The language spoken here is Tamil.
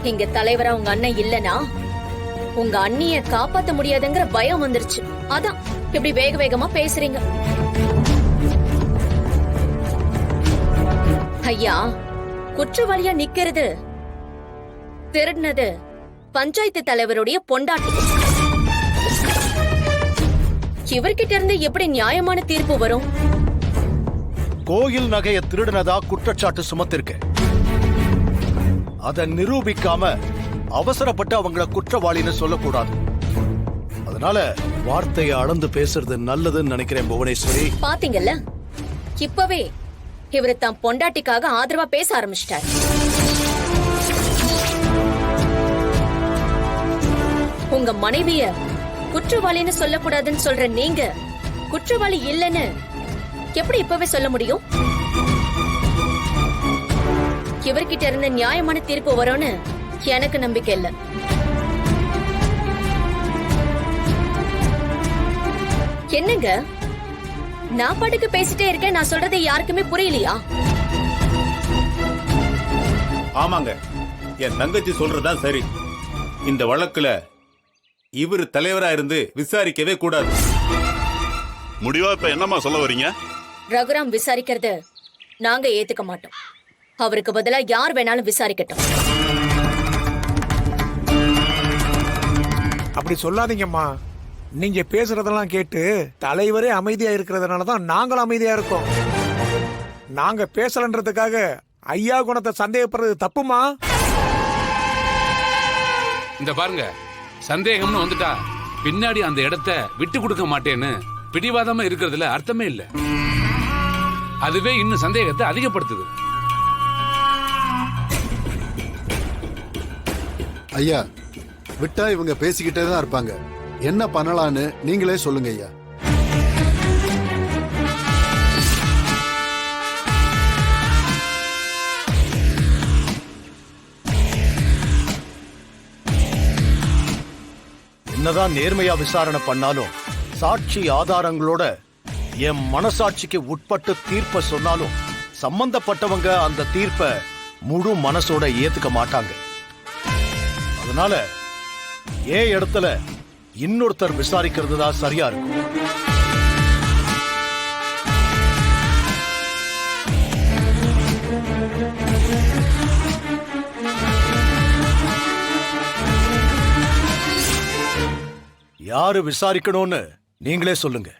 இங்க தலைவரா உங்க அண்ணன் இல்லனா உங்க அண்ணிய காப்பாத்த முடியாதுங்கிற பயம் வந்துருச்சு. அதான் இப்படி வேக வேகமா பேசுறீங்க. ஐயா, குற்றவாளியா நிக்கிறது திருடினது பஞ்சாயத்து தலைவருடைய பொண்டாட்டி. இவர்கிட்ட இருந்து எப்படி நியாயமான தீர்ப்பு வரும்? கோயில் நகைய திருடினதா குற்றச்சாட்டு சுமத்திருக்க. அதை நிரூபிக்காம அவசரப்பட்டு அவங்கள குற்றவாளின்னு சொல்லக்கூடாது. அதனால வார்த்தையை அளந்து பேசுறது நல்லதுன்னு நினைக்கிறேன் புவனேஸ்வரி. பாத்தீங்கல்ல, இப்பவே இவரு தான் பொண்டாட்டிக்காக ஆதரவா பேச ஆரம்பிச்சிட்டார். உங்க மனைவிய குற்றவாளின்னு சொல்லக்கூடாதுன்னு சொல்ற நீங்க குற்றவாளி இல்லைன்னு எப்படி இப்பவே சொல்ல முடியும்? இவர்கிட்ட இருந்து நியாயமான தீர்ப்பு வரும்னு எனக்கு நம்பிக்கை இல்ல. என்னங்க, நான் பாட்டுக்கு பேசிட்டே இருக்கேன், நான் சொல்றது யாருக்குமே புரியலையா? ஆமாங்க, என் தங்கச்சி சொல்றதா சரி. இந்த வழக்குல இவர் தலைவரா இருந்து விசாரிக்கவே கூடாது. முடிவா இப்ப என்னமா சொல்ல வரீங்க? ரகுராம் விசாரிக்கிறது நாங்க ஏத்துக்க மாட்டோம். அவருக்கு பதிலா யார் வேணாலும் விசாரிக்கட்டும். அப்படி சொல்லாதீங்கம்மா. நீங்க பேசுறதெல்லாம் கேட்டு தலைவரே அமைதியா இருக்கிறதுனாலதான் நாங்களும் அமைதியா இருக்கோம். நாங்க பேசலன்றதுக்காக ஐயா குணத்தை சந்தேகப்படுறது தப்புமா? இந்த பாருங்க, சந்தேகம்னு வந்துட்டா பின்னாடி அந்த இடத்தை விட்டு கொடுக்க மாட்டேன்னு பிடிவாதமா இருக்கிறதுல அர்த்தமே இல்ல. அதுவே இன்னும் சந்தேகத்தை அதிகப்படுத்துது. ஐயா, விட்டா இவங்க பேசிக்கிட்டே தான் இருப்பாங்க. என்ன பண்ணலான்னு நீங்களே சொல்லுங்க ஐயா. என்னதான் நேர்மையா விசாரணை பண்ணாலும், சாட்சி ஆதாரங்களோட என் மனசாட்சிக்கு உட்பட்டு தீர்ப்ப சொன்னாலும் சம்பந்தப்பட்டவங்க அந்த தீர்ப்ப முழு மனசோட ஏத்துக்க மாட்டாங்க. அதனால ஏன் இடத்துல இன்னொருத்தர் விசாரிக்கிறது தான் சரியா இருக்கும். யாரு விசாரிக்கணும்னு நீங்களே சொல்லுங்க.